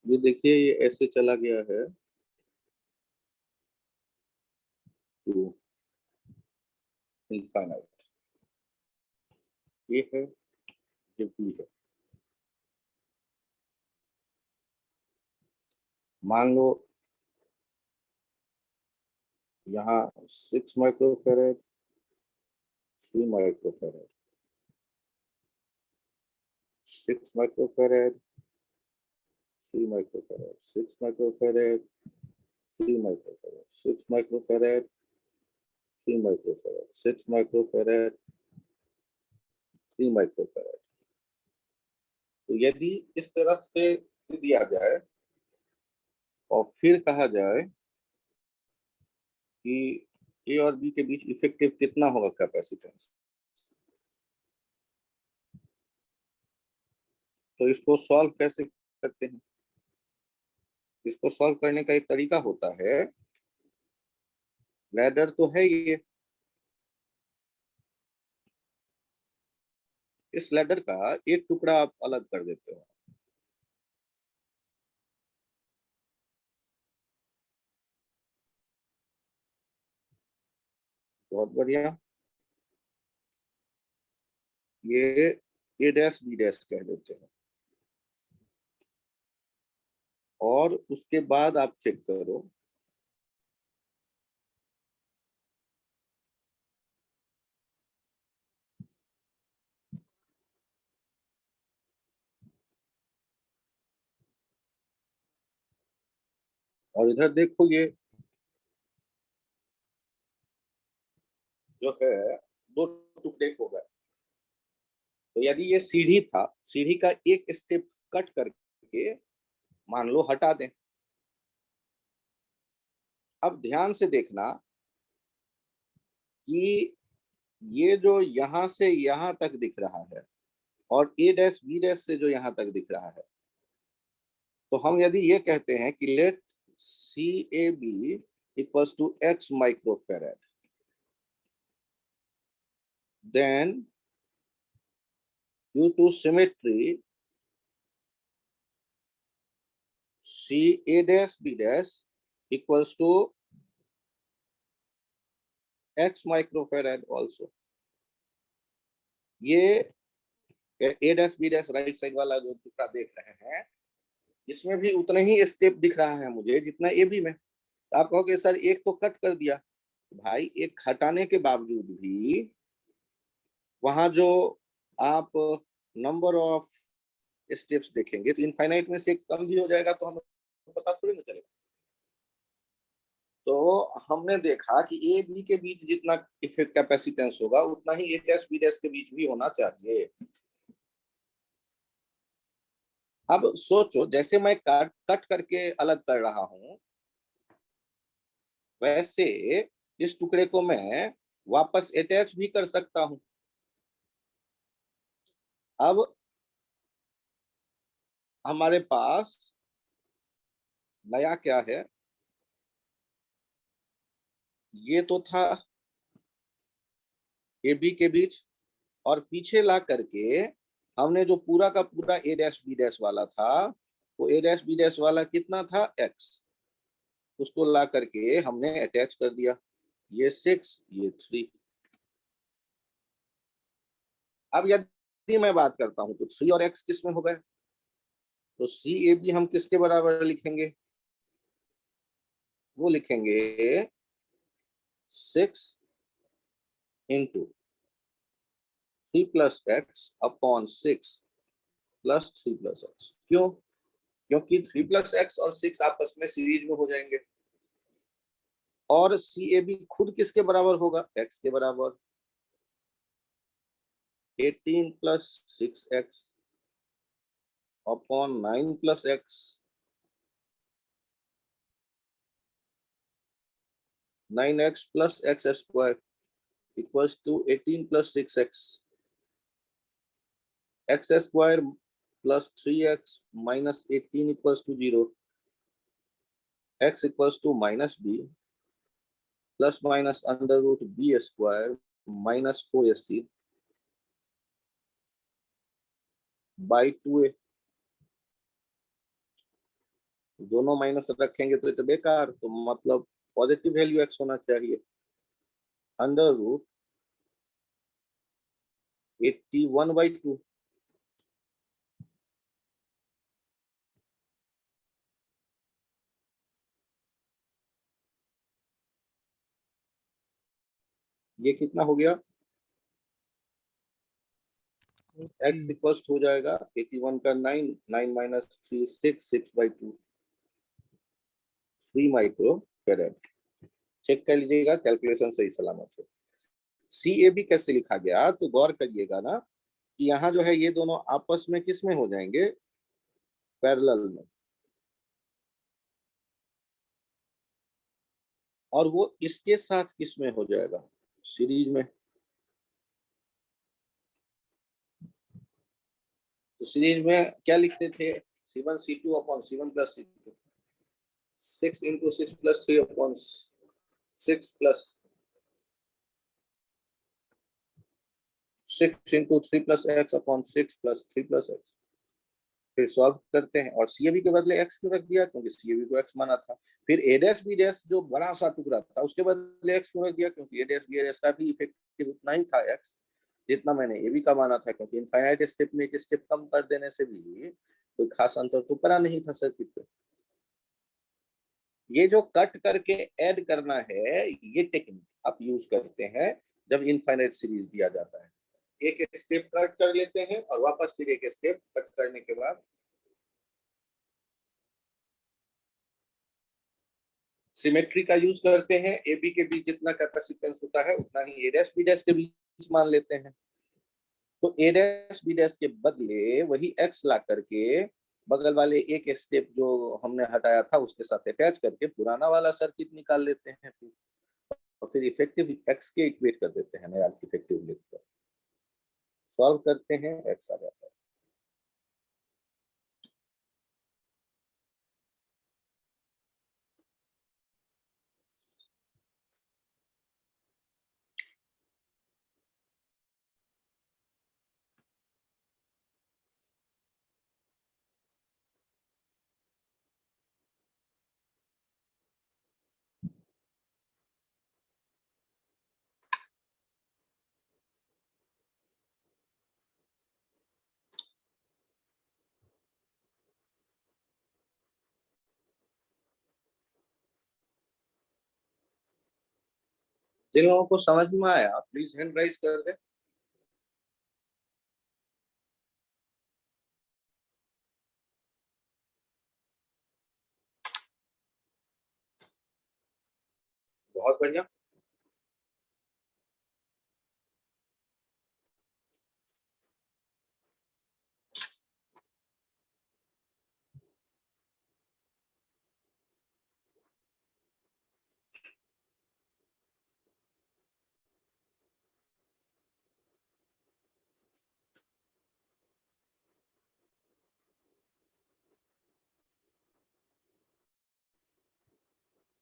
ये देखिए, ये ऐसे चला गया है टू इनफाइनाइट। ये है, ये बी है। मान लो यहाँ 6 microfarad, 3 microfarad, 6 microfarad, 3 microfarad, 6 microfarad, 3 microfarad, 6 microfarad, 3 microfarad, 6 microfarad, 3 microfarad. तो यदि इस तरह से दिया जाए और फिर कहा जाए कि ए और बी के बीच इफेक्टिव कितना होगा कैपेसिटेंस, तो इसको सॉल्व कैसे करते हैं? इसको सॉल्व करने का एक तरीका होता है, लैडर तो है ये, इस लैडर का एक टुकड़ा आप अलग कर देते हो। बहुत बढ़िया, ये ए डैश बी डैश कह देते हैं। और उसके बाद आप चेक करो, और इधर देखो, ये जो है दो टुकड़े हो गए। तो यदि ये सीढ़ी था, सीढ़ी का एक स्टेप कट करके मान लो हटा दें। अब ध्यान से देखना कि ये जो यहां से यहां तक दिख रहा है और ए डैश बी डैश से जो यहां तक दिख रहा है, तो हम यदि ये कहते हैं कि let C A B equals to X microfarad, then due to symmetry C A dash B dash equals to x microfarad also। ये A dash B dash right side वाला जो टुकड़ा देख रहे हैं, इसमें भी उतना ही स्टेप दिख रहा है मुझे जितना ए बी में। तो आप कहोगे सर एक तो कट कर दिया, भाई एक हटाने के बावजूद भी वहां जो आप नंबर ऑफ स्टेप्स देखेंगे तो इनफाइनाइट में से एक कम भी हो जाएगा, तो हमें पता थोड़ी ना चलेगा। तो हमने देखा कि ए बी के बीच जितना इफेक्ट कैपेसिटेंस होगा उतना ही ए डैश बी डैश के बीच भी होना चाहिए। अब सोचो, जैसे मैं कट करके अलग कर रहा हूं, वैसे इस टुकड़े को मैं वापस अटैच भी कर सकता हूं। अब हमारे पास नया क्या है, ये तो था ए बी के बीच, और पीछे ला करके हमने जो पूरा का पूरा ए डैश बी डैश वाला था, वो ए डैश बी डैश वाला कितना था, एक्स, उसको ला करके हमने अटैच कर दिया। ये 6, ये 3। अब यदि मैं बात करता हूं तो 3 और एक्स किस में हो गए, तो सी ए बी हम किसके बराबर लिखेंगे, वो लिखेंगे 6 into 3 plus x upon 6 plus 3 plus x. क्यों? क्योंकि 3 प्लस एक्स और 6 आपस में सीरीज में हो जाएंगे। और सी ए बी खुद किसके बराबर होगा, एक्स के बराबर। 18 plus 6x upon 9 plus X, 9x plus X square equals to 18 plus 6x, X square plus 3x minus 18 equals to 0। x equals to minus B plus minus under root B square minus 4ac by 2a। दोनों minus रखेंगे तो ये तो बेकार, तो मतलब positive value x होना चाहिए। Under root 81/2। ये कितना हो गया? x इक्वल्स हो जाएगा 81 का 9, 9 माइनस 3 6, 6/2 3 माइक्रो फेरेड। चेक कर लीजिएगा कैलकुलेशन सही सलामत है। सी ए बी कैसे लिखा गया तो गौर करिएगा ना कि यहाँ जो है ये दोनों आपस में किस में हो जाएंगे? पैरेलल में। और वो इसके साथ किस में हो जाएगा? सीरीज में। तो सीरीज में क्या लिखते थे? C1 C2 upon C1 plus C2 6 into 6 plus 3 upon 6 plus 6 into 3 plus x upon 6 plus 3 plus x. फिर सॉल्व करते हैं और सीएबी के बदले एक्स क्यों रख दिया? क्योंकि सीएबी को एक्स माना था। फिर ए डैश बी डैश जो बड़ा सा टुकड़ा था उसके बदले एक्स क्यों रख दिया? क्योंकि ए डैश बी डैश का भी इफेक्टिव उतना ही था एक्स जितना मैंने ए बी का माना था। क्योंकि इनफाइनाइट स्टेप में एक स्टेप कम कर देने से भी कोई खास अंतर तो पड़ा नहीं था सर्किट पे। ये जो कट करके ऐड करना है ये टेक्निक आप यूज करते हैं जब इनफाइनाइट सीरीज दिया जाता है। एक स्टेप कट कर लेते हैं और वापस फिर एक स्टेप कट करने के बाद सिमेट्री का यूज करते हैं। ए बी के बीच जितना कैपेसिटेंस होता है उतना ही ए डैश बी डैश के बीच मान लेते हैं। तो ए डैश बी डैश के बदले वही एक्स ला करके बगल वाले एक स्टेप जो हमने हटाया था उसके साथ अटैच करके पुराना वाला सर्किट निकाल लेते हैं। फिर और फिर इफेक्टिव एक्स के इक्वेट कर देते हैं नया इफेक्टिव लिखकर सॉल्व करते हैं एक्स आ जाता है। जिन लोगों को समझ में आया प्लीज हैंड राइज कर दे। बहुत बढ़िया।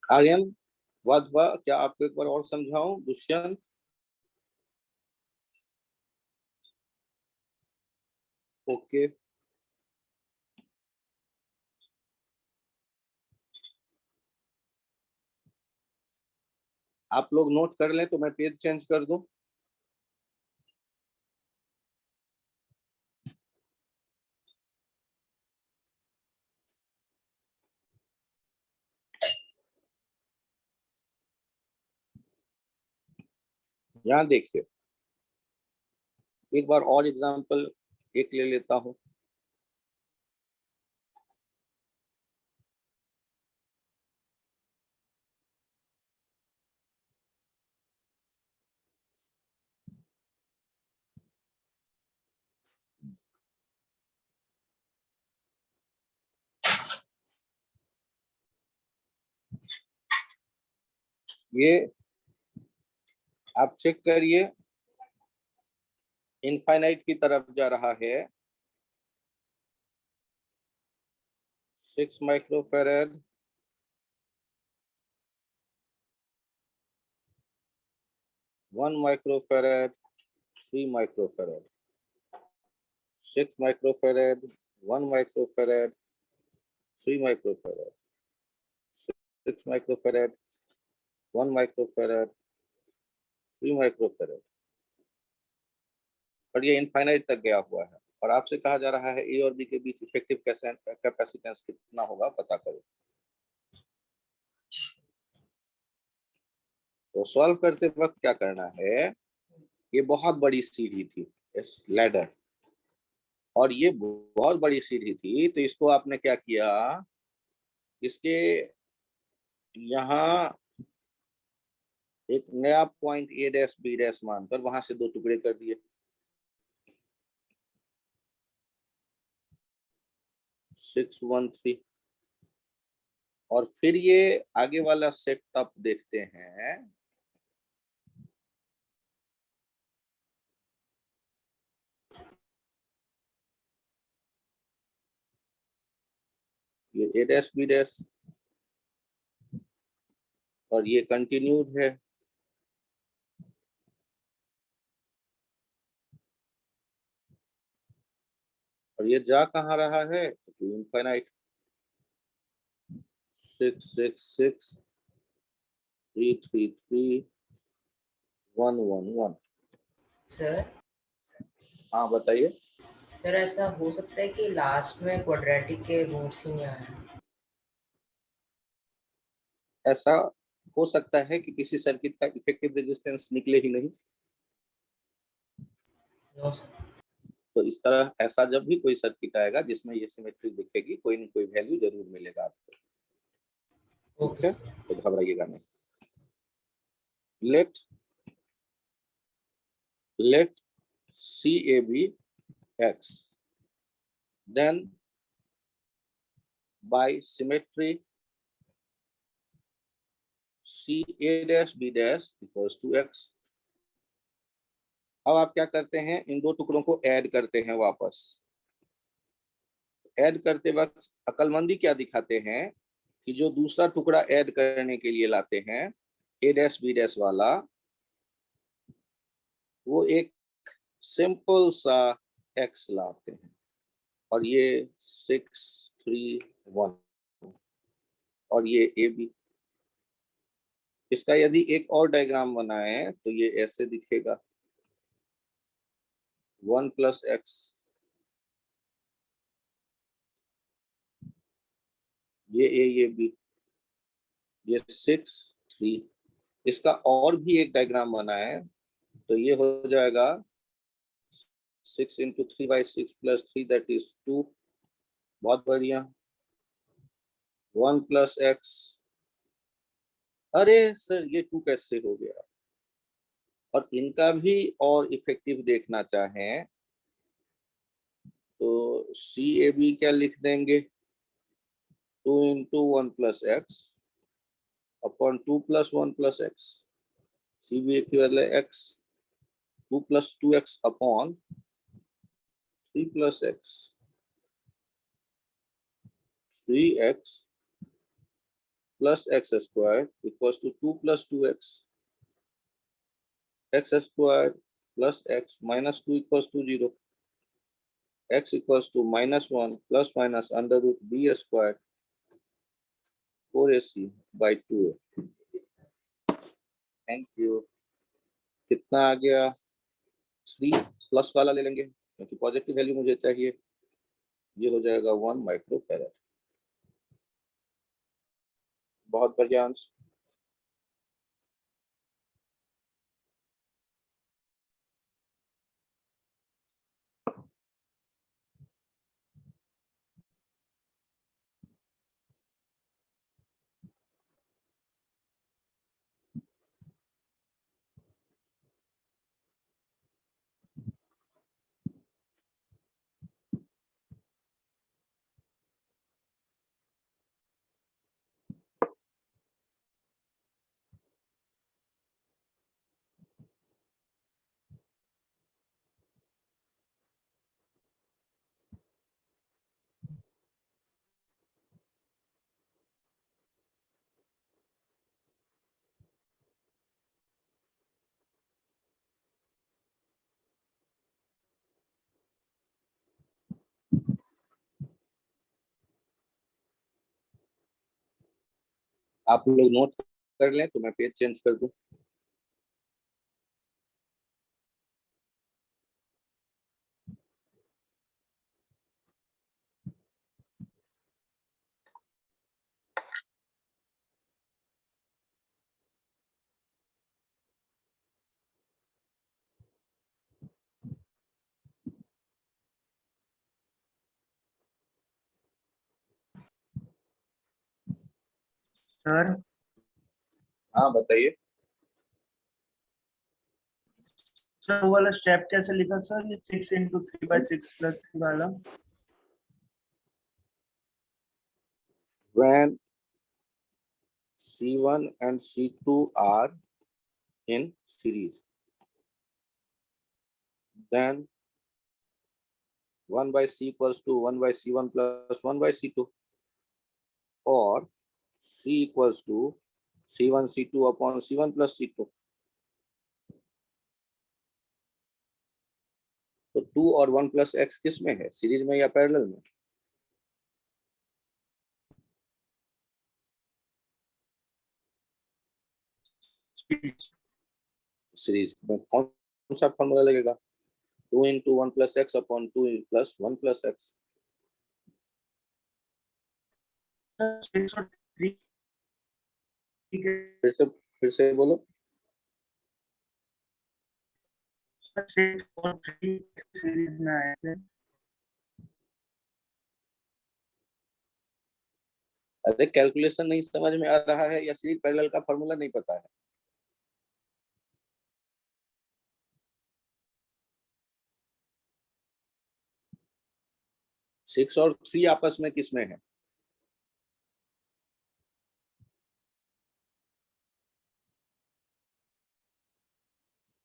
आर्यन वाधवा क्या आपको एक बार और समझाऊं? दुष्यंत ओके। आप लोग नोट कर लें तो मैं पेज चेंज कर दूं। यहाँ देखिए एक बार और एग्जांपल एक ले लेता हूं। ये आप चेक करिए इनफाइनाइट की तरफ जा रहा है 6 microfarad 1 microfarad, 3 microfarad, 6 microfarad, 1 microfarad, 3 microfarad, 6 microfarad, 1 microfarad, 3 microfarad, और ये इनफाइनाइट तक गया हुआ है। और आपसे कहा जा रहा है ए और बी के बीच इफेक्टिव कैपेसिटेंस कितना होगा पता करो। तो सॉल्व करते वक्त क्या करना है, ये बहुत बड़ी सीढ़ी थी, इस लैडर, और ये बहुत बड़ी सीढ़ी थी, तो इसको आपने क्या किया, इसके यहाँ एक नया point A dash B dash मानकर वहां से 2 टुकड़े कर दिए, 613, और फिर ये आगे वाला सेटअप देखते हैं। ये ए डैश बी डैश, और ये कंटिन्यूड है, और ये जा कहाँ रहा है, तो इनफाइनाइट। 666, 333, 111। सर हाँ बताइए। सर ऐसा हो सकता है कि लास्ट में क्वाड्रेटिक के रूट्स ही नहीं आए? ऐसा हो सकता है कि किसी सर्किट का इफेक्टिव रेजिस्टेंस निकले ही नहीं। No sir. तो इस तरह ऐसा जब भी कोई सर्किट आएगा जिसमें ये सिमेट्री दिखेगी, कोई न कोई वैल्यू जरूर मिलेगा आपको। ठीक ओके है, सर। तो घबराइएगा नहीं। Let let CAB X, then by symmetry CA dash B dash equals to X। अब आप क्या करते हैं, इन 2 टुकड़ों को ऐड करते हैं वापस। ऐड करते वक्त अकलमंदी क्या दिखाते हैं कि जो दूसरा टुकड़ा ऐड करने के लिए लाते हैं ए डैश बी डैश वाला, वो एक सिंपल सा एक्स लाते हैं, और ये 631, और ये ए बी। इसका यदि एक और डायग्राम बनाए तो ये ऐसे दिखेगा, 1 + x, ये ए ये बी, ये 6 3। इसका और भी एक डायग्राम बनाए तो ये हो जाएगा 6 × 3/6 + 3 दैट इज 2। बहुत बढ़िया। 1 + x, अरे सर ये 2 कैसे हो गया। और इनका भी और इफेक्टिव देखना चाहें तो सी ए बी क्या लिख देंगे, 2 × 1 + x upon 2 + 1 + x। C B equal है x, 2 + 2x upon 3 + x, 3x plus x squared equals to 2 + 2x, x squared plus x minus 2 equals to 0, x equals to -1 plus minus under root b squared 4ac by 2a। Thank you. कितना आ गया, 3 plus वाला ले लेंगे क्योंकि positive value मुझे चाहिए, ये हो जाएगा 1 माइक्रोफैराड। बहुत बढ़िया आंसर। आप लोग नोट कर लें तो मैं पेज चेंज कर दूं। सर हाँ बताइए। सर वो वाला स्टेप कैसे लिखा सर, ये 6 इंटू 3/6 प्लस 3 वाला? When C1 and C2 are in series, then 1 by C equals to 1 by C1 plus 1 by C2, or C equals to C1 C2 upon C1 plus C2। तो 2 और 1 plus x किस में है, series में या parallel में? Series में कौन सा फॉर्मूला लगेगा? 2 into 1 plus x upon 2 plus 1 plus x. 6 और 3 फिर से बोलो। 6 और 3 सीरीज में आए थे। अरे कैलकुलेशन नहीं समझ में आ रहा है या सीरीज पैरेलल का फॉर्मूला नहीं पता है? सिक्स और 3 आपस में किस में है?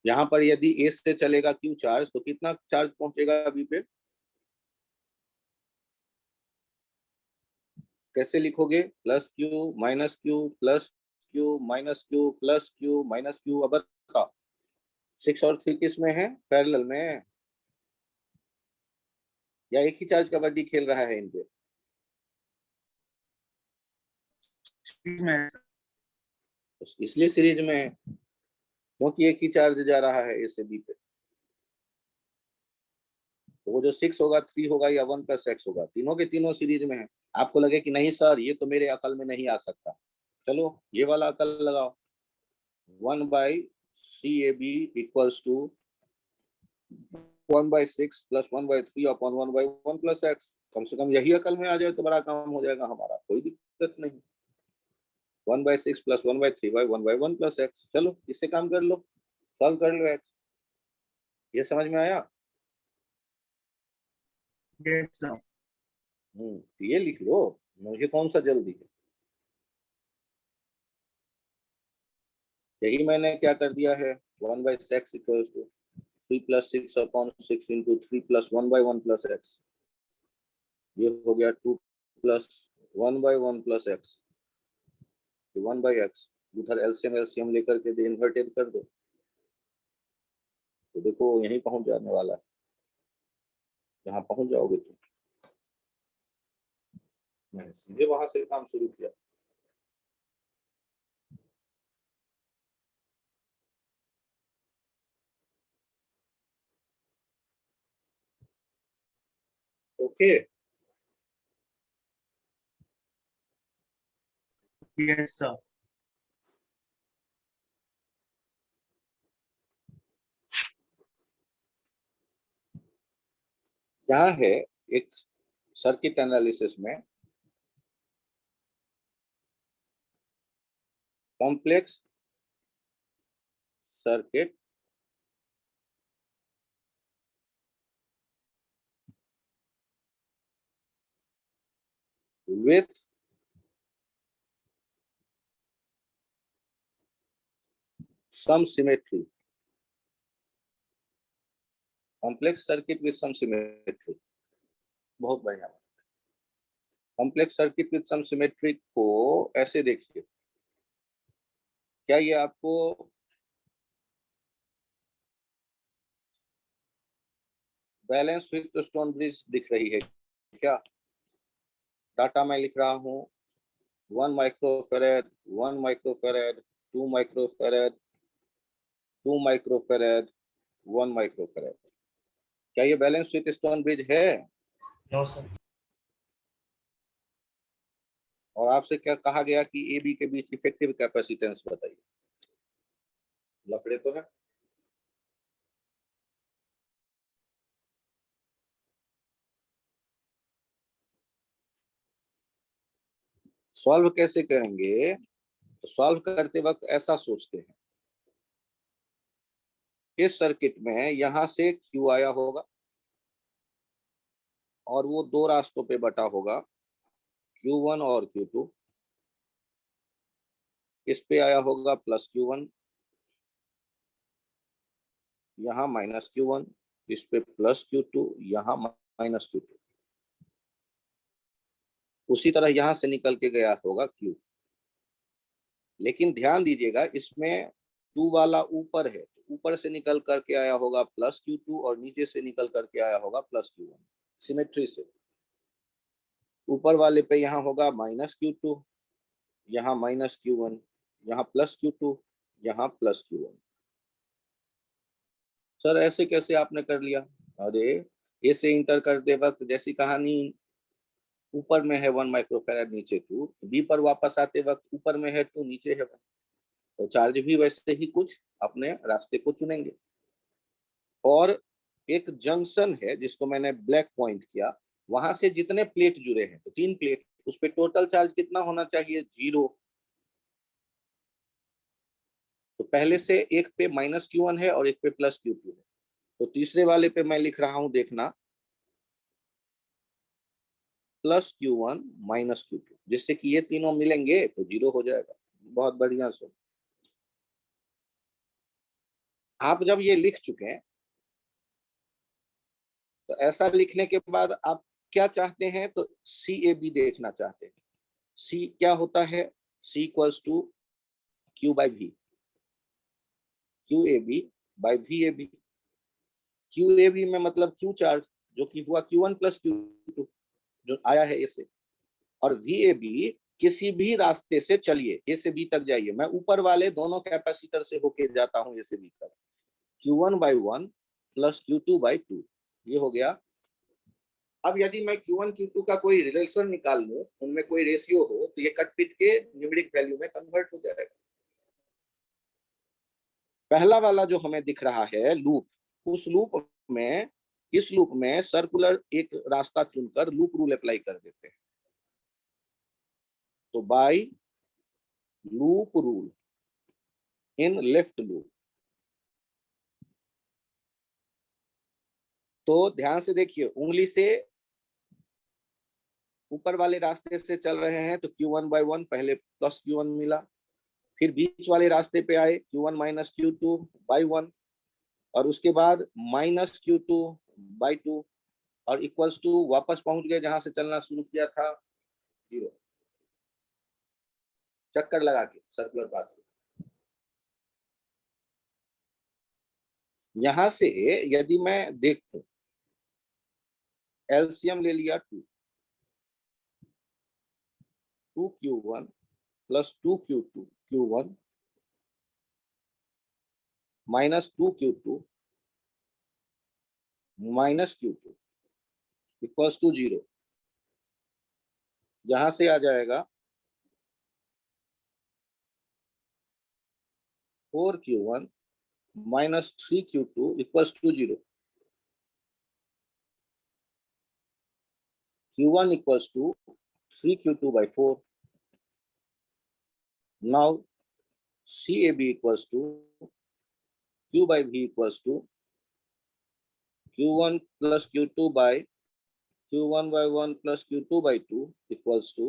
यहाँ पर यदि ए से चलेगा क्यू चार्ज तो कितना चार्ज पहुंचेगा बी पे? कैसे लिखोगे? Plus Q minus Q plus Q minus Q plus Q minus Q. अब बताओ 6 और 3 किस में है, पैरेलल में, या एक ही चार्ज कबड्डी खेल रहा है इन पे? इसलिए सीरीज में है क्योंकि एक ही चार्ज जा रहा है ए से बी पे। तो वो जो 6 होगा 3 होगा या 1 प्लस एक्स होगा, तीनों के तीनों सीरीज में है। आपको लगे कि नहीं सर ये तो मेरे अकल में नहीं आ सकता, चलो ये वाला अकल लगाओ। 1 by C A B equals to 1/6 plus 1/3 upon 1/1 plus X. कम से कम यही अकल में आ जाए तो बड़ा काम हो जाएगा हमारा, कोई दिक्कत नहीं। 1/6 प्लस 1/3 बाई 1/1 प्लस एक्स। चलो इससे काम कर लो, सॉल्व कर लो एक्स। ये समझ में आया? Yes sir. ये लिख लो, मुझे कौन सा जल्दी है। यही मैंने क्या कर दिया है, 1/6 equals to 3 plus 6 upon 6 into 3 plus 1/1 plus X. ये हो गया 2 प्लस 1/1 प्लस एक्स, 1/x। उधर एलसीएम एलसीएम लेकर के इन्वर्टेड कर दो तो देखो यहीं पहुंच जाने वाला है, जहां पहुंच जाओगे तुम। मैंने सीधे वहां से काम शुरू किया। ओके। Yes sir. यहाँ है एक सर्किट एनालिसिस में complex circuit with some symmetry. Complex circuit with some symmetry, बहुत बढ़िया। Complex circuit with some symmetry को ऐसे देखिए, क्या ये आपको बैलेंस विथ स्टोन ब्रिज दिख रही है क्या? डाटा मैं लिख रहा हूं 1 microfarad, 1 microfarad, 2 microfarad, 2 microfarad, 1 microfarad. क्या ये बैलेंस विथ स्टोन ब्रिज है? No sir. और आपसे क्या कहा गया कि ए बी के बीच इफेक्टिव कैपेसिटेंस बताइए। लफड़े तो है। सॉल्व कैसे करेंगे? तो सॉल्व करते वक्त ऐसा सोचते हैं, इस सर्किट में यहां से क्यू आया होगा और वो दो रास्तों पे बटा होगा, Q1 और Q2। इस पे आया होगा प्लस Q1, यहाँ माइनस Q1, इस पे प्लस Q2, यहाँ माइनस Q2। उसी तरह यहां से निकल के गया होगा Q। लेकिन ध्यान दीजिएगा, इसमें 2 वाला ऊपर है, ऊपर से निकल करके आया होगा प्लस Q2 और नीचे से निकल करके आया होगा प्लस Q1, सिमेट्री से। ऊपर वाले पे यहाँ होगा माइनस Q2, यहाँ माइनस Q1, यहाँ प्लस Q2, यहाँ प्लस Q1। सर ऐसे कैसे आपने कर लिया? अरे ए से इंटर करते वक्त जैसी कहानी, ऊपर में है 1 माइक्रोफेराड, नीचे 2, बी पर वापस आते वक्त ऊपर में है 2, नीचे है 1, तो चार्ज भी वैसे ही कुछ अपने रास्ते को चुनेंगे। और एक जंक्शन है जिसको मैंने ब्लैक पॉइंट किया, वहां से जितने प्लेट जुड़े हैं, तो 3 प्लेट, उस पर टोटल चार्ज कितना होना चाहिए? 0। तो पहले से एक पे माइनस Q1 है और एक पे प्लस Q2 है, तो तीसरे वाले पे मैं लिख रहा हूं, देखना, प्लस Q1 माइनस Q2, जिससे कि ये तीनों मिलेंगे तो 0 हो जाएगा। बहुत बढ़िया। सो आप जब ये लिख चुके हैं, तो ऐसा लिखने के बाद आप क्या चाहते हैं? तो सी ए बी देखना चाहते हैं। सी क्या होता है? C equals to Q by V, Q A B by V A B. Q A B में मतलब क्यू चार्ज, जो कि हुआ Q1 प्लस Q2, जो आया है ए से। और वी ए बी किसी भी रास्ते से चलिए, ए से बी तक जाइए, मैं ऊपर वाले दोनों कैपेसिटर से होके जाता हूं ए से बी तक, Q1 by 1 plus Q2 by 2, ये हो गया। अब यदि मैं Q1 Q2 का कोई रिलेशन निकाल लूं, उनमें कोई रेशियो हो, तो ये कट पिट के न्यूमेरिक वैल्यू में कन्वर्ट हो जाएगा। पहला वाला जो हमें दिख रहा है लूप, उस लूप में, इस लूप में सर्कुलर एक रास्ता चुनकर लूप रूल अप्लाई कर देते हैं। तो by loop rule in left loop, तो ध्यान से देखिए, उंगली से ऊपर वाले रास्ते से चल रहे हैं तो Q1 बाई 1, पहले प्लस Q1 मिला, फिर बीच वाले रास्ते पे आए Q1 माइनस Q2 बाई 1, और उसके बाद माइनस Q2 बाई 2, और इक्वल्स टू वापस पहुंच गए जहां से चलना शुरू किया था, 0। चक्कर लगा के सर्कुलर पाथ। यहां से यदि मैं देखूं, एलसीएम ले लिया 2Q1 plus 2Q1 minus 2Q2 minus Q2 equals to 0। यहां से आ जाएगा 4Q1 minus 3Q2 equals to 0। Q1 equals to 3Q2 by 4. Now CAB equals to Q by V equals to Q1 plus Q2 by Q1 by 1 plus Q2 by 2 equals to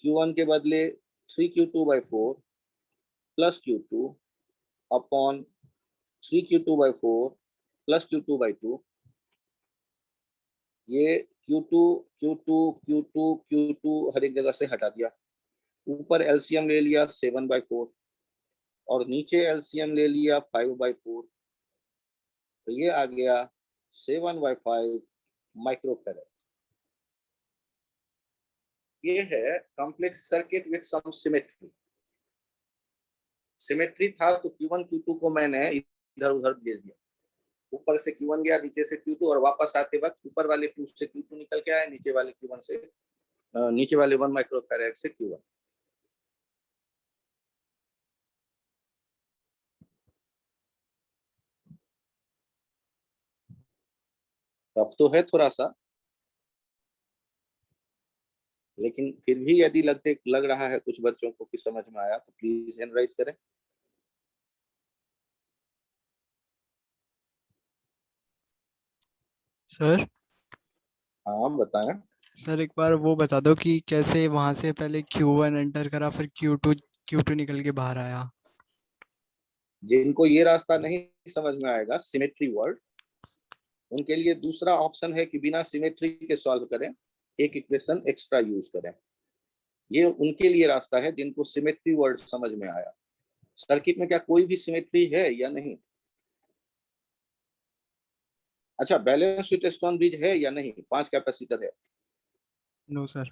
Q1 के बदले 3Q2 by 4 plus Q2 upon 3Q2 by 4 plus Q2 by 2। ये Q2 Q2 Q2 Q2 हर एक जगह से हटा दिया। ऊपर LCM ले लिया 7/4 और नीचे एलसीएम ले लिया 5/4, तो ये आ गया 7/5 माइक्रोफेरेड। ये है complex circuit with some symmetry. Symmetry था तो Q1 Q2 को मैंने इधर उधर भेज दिया, ऊपर से Q1 गया, नीचे से Q2, और वापस आते वक्त ऊपर वाले 2 से Q2 निकल के आया, नीचे वाले Q1 से नीचे वाले 1 माइक्रोफैराड से Q1। टफ तो है थोड़ा सा, लेकिन फिर भी यदि लग रहा है कुछ बच्चों को कि समझ में आया तो प्लीज हैंड राइज करें। सर हाँ बताएं। सर एक बार वो बता दो कि कैसे वहां से पहले Q1 एंटर करा, फिर Q2 निकल के बाहर आया। जिनको ये रास्ता नहीं समझ में आएगा सिमेट्री वर्ड, उनके लिए दूसरा ऑप्शन है कि बिना सिमेट्री के सॉल्व करें, एक इक्वेशन एक्स्ट्रा यूज करें। ये उनके लिए रास्ता है जिनको सिमेट्री वर्ड समझ में आया। सर्किट में क्या कोई भी सिमेट्री है या नहीं? अच्छा, बैलेंस विद स्टोन ब्रिज है या नहीं? 5 कैपेसिटर है। No sir.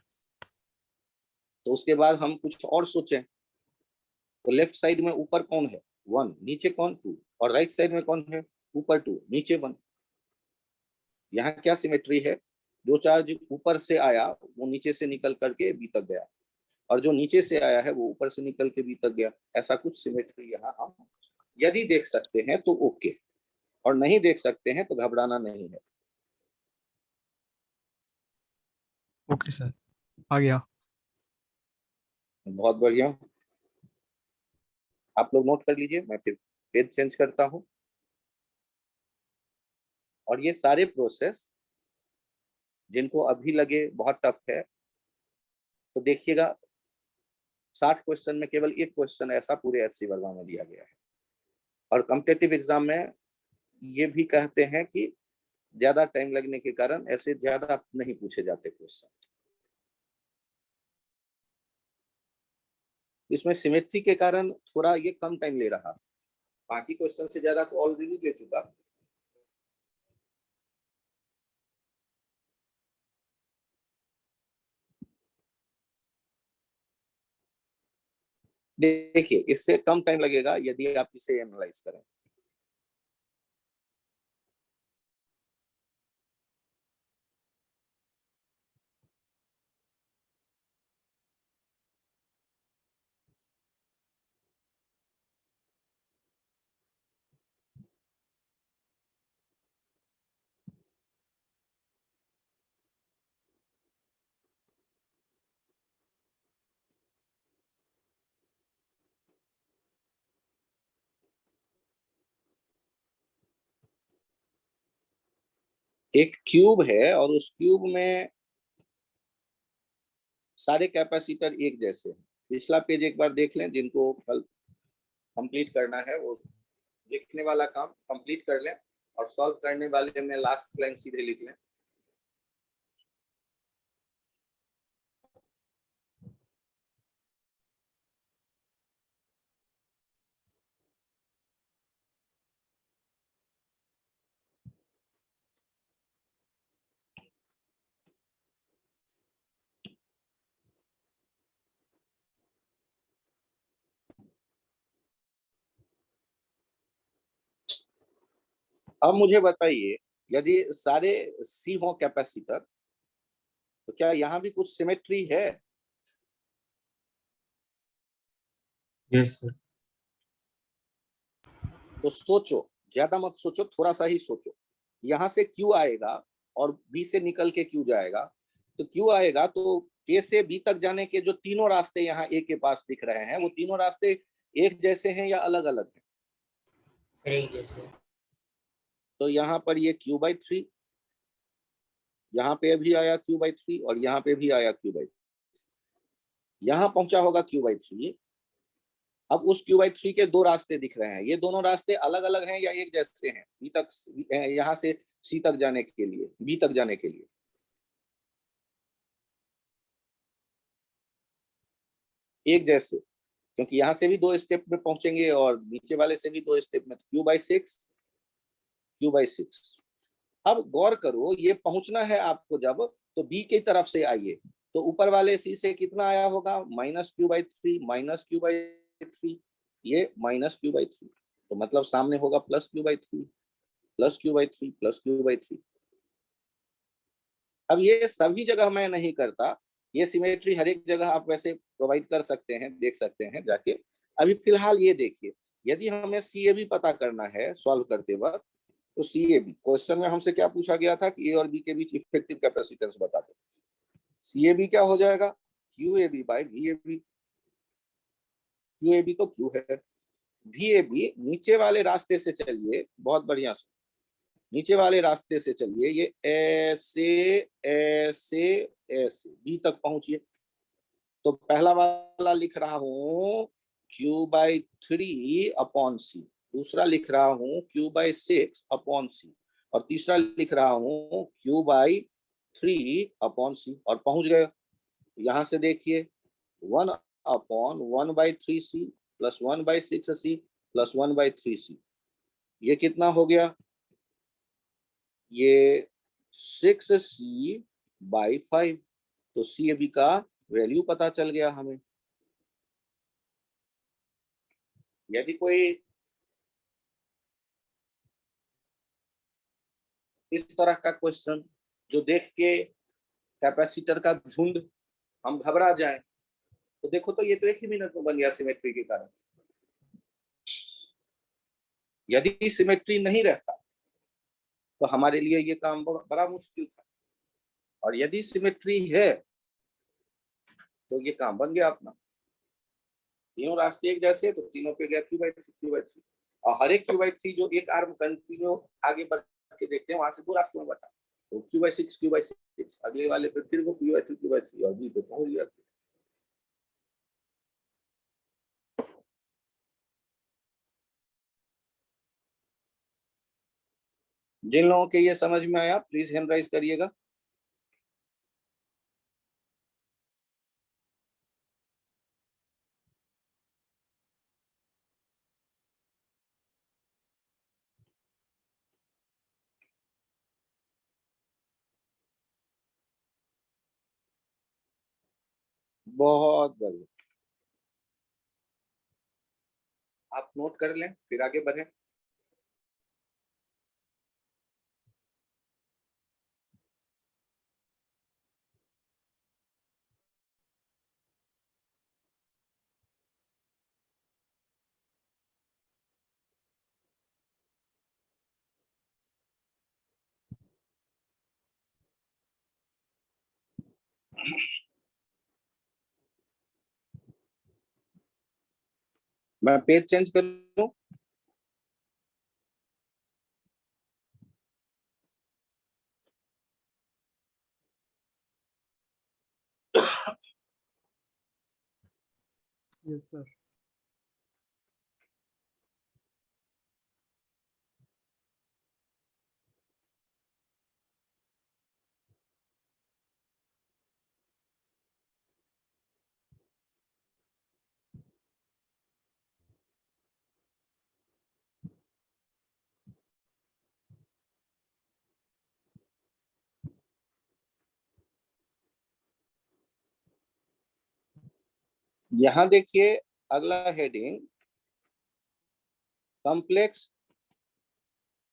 तो उसके बाद हम कुछ और सोचें। तो लेफ्ट साइड में ऊपर कौन है? 1, नीचे कौन? 2, और राइट साइड में कौन है? ऊपर 2, नीचे 1। यहाँ क्या सिमेट्री है? जो चार्ज ऊपर से आया वो नीचे से निकल करके बी तक गया, और जो नीचे से आया है वो ऊपर से निकल के बी तक गया। ऐसा कुछ सिमेट्री यहाँ हम यदि देख सकते हैं तो ओके, और नहीं देख सकते हैं तो घबराना नहीं है। ओके सर, आ गया। बहुत बढ़िया, आप लोग नोट कर लीजिए, मैं फिर पेज चेंज करता हूँ। और ये सारे प्रोसेस जिनको अभी लगे बहुत टफ है, तो देखिएगा 60 क्वेश्चन में केवल एक क्वेश्चन ऐसा पूरे एचसी वर्मा में दिया गया है। और कॉम्पिटिटिव एग्जाम में ये भी कहते हैं कि ज्यादा टाइम लगने के कारण ऐसे ज्यादा नहीं पूछे जाते क्वेश्चन। इसमें सिमेट्री के कारण थोड़ा ये कम टाइम ले रहा, बाकी क्वेश्चन से ज्यादा तो ऑलरेडी दे चुका। देखिए इससे कम टाइम लगेगा यदि आप इसे एनालाइज करें। एक क्यूब है और उस क्यूब में सारे कैपेसिटर एक जैसे हैं। पिछला पेज एक बार देख लें, जिनको कल कंप्लीट करना है वो लिखने वाला काम कंप्लीट कर लें, और सॉल्व करने वाले में लास्ट लाइन सीधे लिख लें। अब मुझे बताइए, यदि सारे सी हो कैपेसिटर तो क्या यहाँ भी कुछ सिमेट्री है? Yes sir. तो सोचो, ज्यादा मत सोचो, थोड़ा सा ही सोचो। यहाँ से क्यू आएगा और बी से निकल के क्यू जाएगा, तो क्यू आएगा तो ए से बी तक जाने के जो तीनों रास्ते यहाँ ए के पास दिख रहे हैं, वो तीनों रास्ते एक जैसे हैं या अलग अलग हैं? सर एक जैसे। तो यहाँ पर ये Q/3, यहाँ पे भी आया Q/3, और यहाँ पे भी आया Q/3, यहाँ पहुंचा होगा Q/3। अब उस Q/3 के 2 रास्ते दिख रहे हैं, ये दोनों रास्ते अलग अलग हैं या एक जैसे हैं? बी तक, यहाँ से सी तक जाने के लिए, बी तक जाने के लिए एक जैसे, क्योंकि यहाँ से भी 2 स्टेप में पहुंचेंगे और नीचे वाले से भी 2 स्टेप में। Q/6, Q/6। अब गौर करो, ये पहुंचना है आपको जब, तो बी की तरफ से आइए, तो ऊपर वाले सी से कितना आया होगा, -q/3 -q/3, ये -q/3, तो मतलब सामने होगा +q/3 +q/3 +q/3। अब ये सभी जगह मैं नहीं करता, ये सिमेट्री हर एक जगह आप वैसे प्रोवाइड कर सकते हैं, देख सकते हैं जाके। अभी फिलहाल ये देखिए, यदि हमें CAB पता करना है सॉल्व करते वक्त, तो CAB क्वेश्चन में हमसे क्या पूछा गया था कि A और B के बीच इफेक्टिव कैपेसिटेंस बता दो। CAB क्या हो जाएगा, QAB/VAB। QAB तो Q है, VAB नीचे वाले रास्ते से चलिए, बहुत बढ़िया से नीचे वाले रास्ते से चलिए, ये ऐसे ऐसे ऐसे बी तक पहुंचिए। तो पहला वाला लिख रहा हूं Q/3/C, दूसरा लिख रहा हूं Q/6/C, और तीसरा लिख रहा हूं Q/3/C, और पहुंच गए। यहां से देखिए 1/1/3C + 1/6C + 1/3C, ये कितना हो गया, ये 6C/5। तो CAB का वैल्यू पता चल गया हमें। यदि कोई इस तरह का क्वेश्चन जो देख के कैपेसिटर का झुंड हम घबरा जाएं, तो देखो तो ये तो 1 ही मिनट में बन गया सिमेट्री के कारण। यदि सिमेट्री नहीं रहता तो हमारे लिए ये काम बड़ा मुश्किल था, और यदि सिमेट्री है तो ये काम बन गया अपना। तीनों रास्ते एक जैसे, तो तीनों पे गया Q/3 और हर एक Q/3 जो एक आर्म कंटिन्यू आगे बढ़ के देखते हैं, वहां से 2 रास्तों में बटा, तो Q/6 अगले वाले पे फिर वो Q/3 और B पे पहुंच गया। जिन लोगों के ये समझ में आया प्लीज हैंड राइज करिएगा। बहुत बढ़िया, आप नोट कर लें फिर आगे बढ़ें। मैं पेज चेंज कर लूं। Yes sir. यहां देखिए अगला heading, complex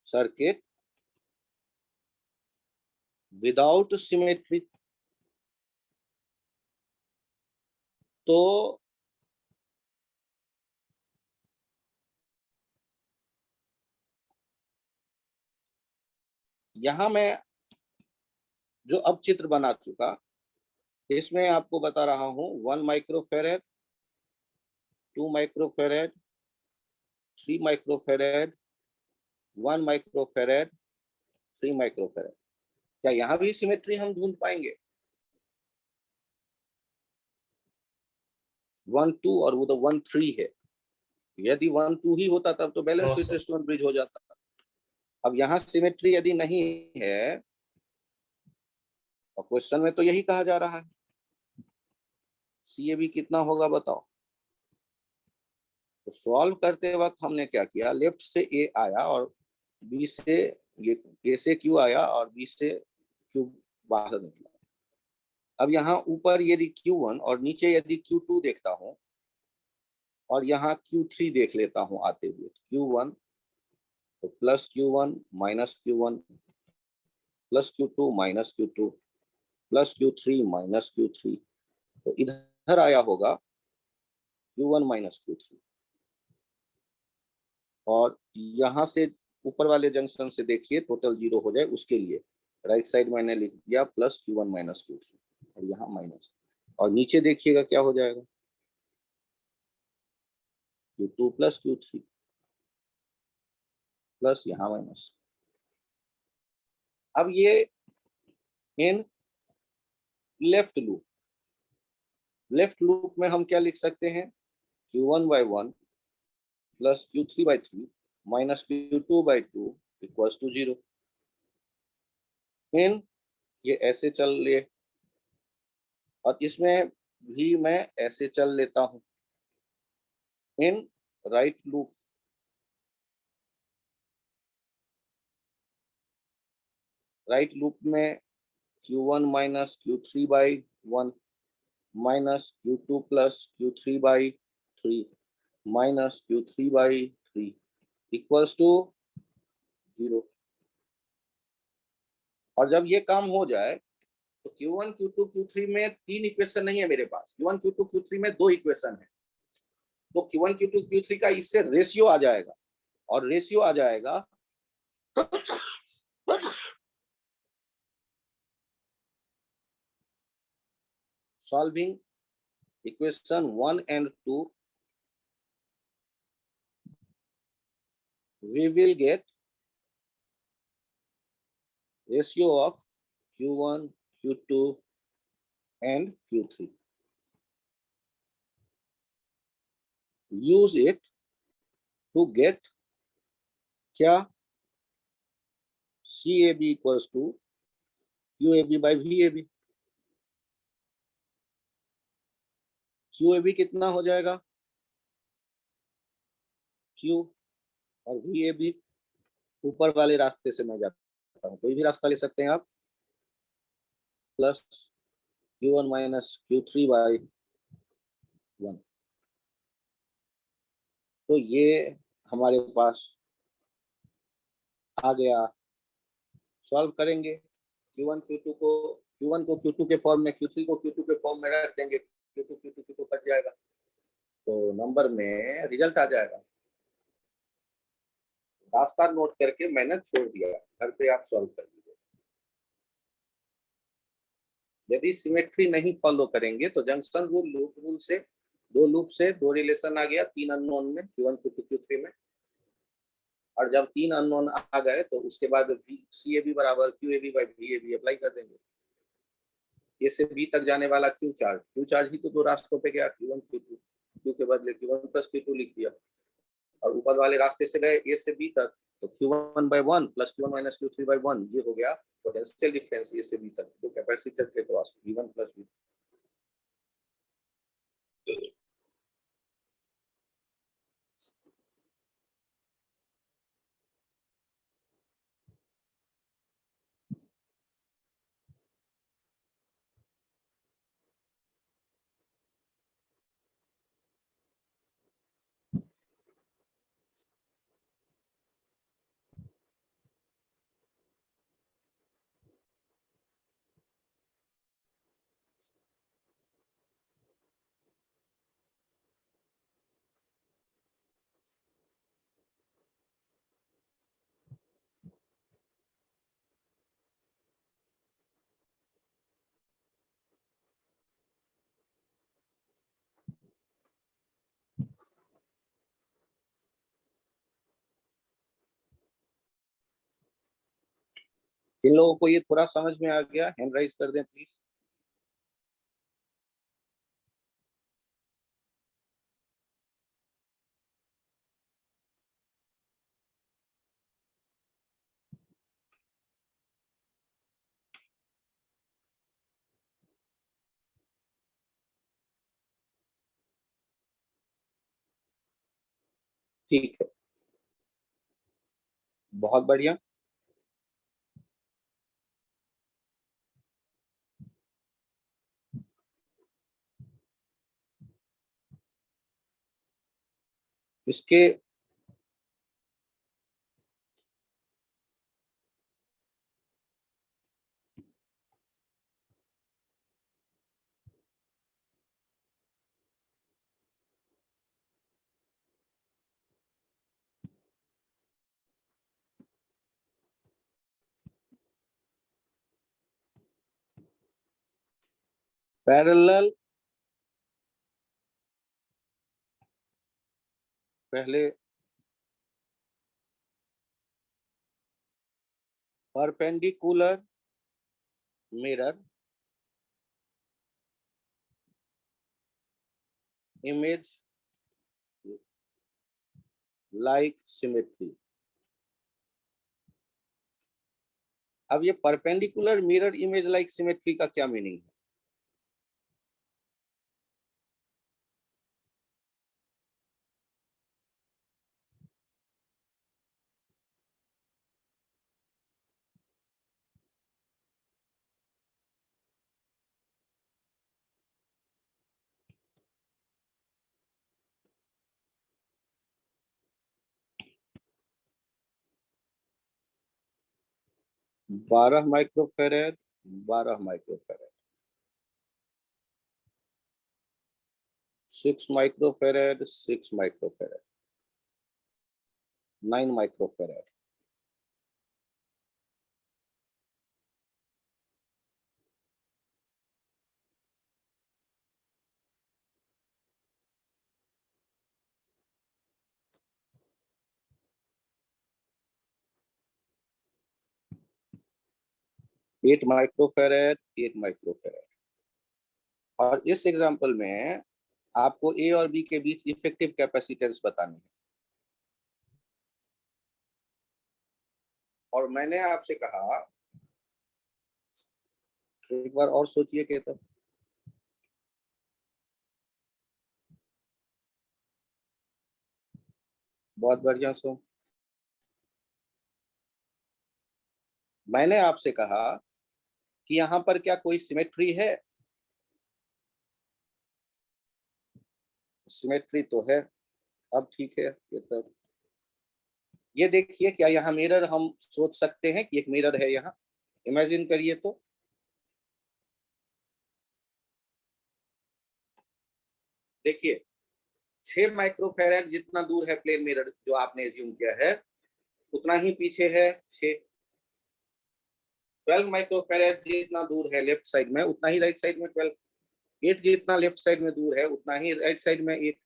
circuit without symmetry. तो यहां मैं जो अब चित्र बना चुका, इसमें आपको बता रहा हूं 1 microfarad, 2 microfarad, 3 microfarad, 1 microfarad, 3 microfarad. क्या यहाँ भी सिमेट्री हम ढूंढ पाएंगे? 1 2 और वो तो 1 3 है। यदि 1 2 ही होता तब तो बैलेंस हाँ, विद सर। स्टोन ब्रिज हो जाता। अब यहाँ सिमेट्री यदि नहीं है, और क्वेश्चन में तो यही कहा जा रहा है, CAB कितना होगा बताओ। तो सॉल्व करते वक्त हमने क्या किया, लेफ्ट से A आया और B से ये A से Q आया और B से Q बाहर निकला। अब यहाँ ऊपर यदि Q1 और नीचे यदि Q2 देखता हूँ और यहाँ Q3 देख लेता हूँ आते हुए, Q1 तो plus Q1 minus Q1 plus Q2 minus Q2 plus Q3 minus Q3, तो इधर आया होगा Q1 माइनस Q3, और यहाँ से ऊपर वाले जंक्शन से देखिए टोटल 0 हो जाए, उसके लिए राइट साइड मैंने लिख दिया प्लस Q1 माइनस Q3 और यहाँ माइनस, और नीचे देखिएगा क्या हो जाएगा Q2 प्लस Q3 प्लस यहाँ माइनस। अब ये इन लेफ्ट लूप में हम क्या लिख सकते हैं, Q1/1 plus Q3/3 minus Q2/2 equals to 0। इन ये ऐसे चल लिए और इसमें भी मैं ऐसे चल लेता हूं, इन राइट लूप में Q1 minus Q3/1 minus Q2 plus Q3/3 minus Q3/3 equals to 0। और जब ये काम हो जाए तो Q1 Q2 Q3 में 3 इक्वेशन नहीं है मेरे पास, Q1 Q2 Q3 में 2 इक्वेशन है, तो Q1 Q2 Q3 का इससे रेशियो आ जाएगा, और रेशियो आ जाएगा solving equation 1 and 2 we will get ratio of Q1 Q2 and Q3, use it to get क्या CAB equals to QAB by VAB। QAB कितना हो जाएगा Q, और VAB ऊपर वाले रास्ते से मैं जाता हूँ, कोई भी रास्ता ले सकते हैं आप, प्लस Q1 माइनस Q3/1। तो ये हमारे पास आ गया। सॉल्व करेंगे Q1 को Q2 के फॉर्म में, Q3 को Q2 के फॉर्म में रख देंगे, Q2 कट जाएगा, तो नंबर में रिजल्ट आ जाएगा। रास्ता नोट करके मैंने छोड़ दिया, घर पे आप सॉल्व कर लीजिए। यदि सिमेट्री नहीं फॉलो करेंगे तो जंक्शन रूल से दो रिलेशन आ गया, 3 अननोन में Q1 Q2 Q3 में, और जब 3 अननोन आ गए तो उसके बाद CAB बराबर QAB बाई VAB अप्लाई कर देंगे। ए से बी तक जाने वाला क्यू चार्ज ही तो 2 रास्तों पे गया, Q1 Q2, Q के बदले Q1 प्लस Q2 लिख दिया, और ऊपर वाले रास्ते से गए ए से बी तक, तो Q1/1 plus Q1 minus Q3/1, ये हो गया पोटेंशियल डिफरेंस ए से बी तक, तो कैपेसिटर के क्रॉस V1 प्लस V2। जिन लोगों को ये थोड़ा समझ में आ गया हैंड राइज कर दें प्लीज। ठीक है, बहुत बढ़िया। इसके पैरेलल पहले perpendicular mirror image like symmetry. अब ये perpendicular mirror image like symmetry का क्या मीनिंग है? बारह microfarad, 12 microfarad, 6 microfarad, 6 microfarad, 9 microfarad. Eight microfarad, 8 microfarad. और इस एग्जांपल में आपको ए और बी के बीच इफेक्टिव कैपेसिटेंस बतानी है। और मैंने आपसे कहा, एक बार और सोचिए कि तो बहुत बढ़िया। सो मैंने आपसे कहा कि यहाँ पर क्या कोई सिमेट्री है? सिमेट्री तो है। अब ठीक है, ये देखिए, क्या यहाँ मिरर हम सोच सकते हैं कि एक मिरर है यहाँ? इमेजिन करिए तो। देखिए, 6 माइक्रोफेरेड जितना दूर है प्लेन मिरर जो आपने एज्यूम किया है, उतना ही पीछे है 6। 12 माइक्रोफेरेड जितना दूर है लेफ्ट साइड में, उतना ही राइट साइड में 12। 8 जितना लेफ्ट साइड में दूर है, उतना ही राइट साइड में 8।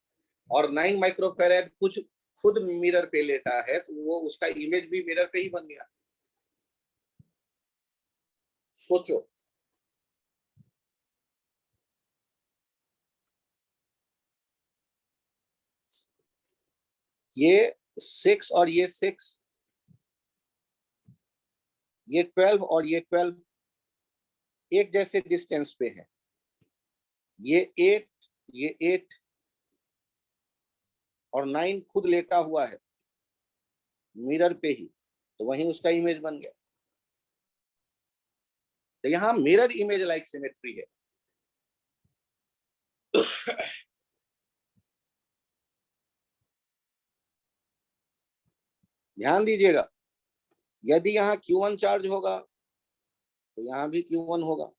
और 9 माइक्रोफेरेड कुछ खुद मिरर पे लेटा है, तो वो उसका इमेज भी मिरर पे ही बन गया। सोचो, ये 6 और ये 6, ये 12 और ये 12 एक जैसे डिस्टेंस पे है। ये 8, ये 8 और 9 खुद लेटा हुआ है मिरर पे ही, तो वहीं उसका इमेज बन गया। तो यहाँ मिरर इमेज लाइक सिमेट्री है। ध्यान दीजिएगा, यदि यहाँ Q1 चार्ज होगा तो यहाँ भी Q1 होगा।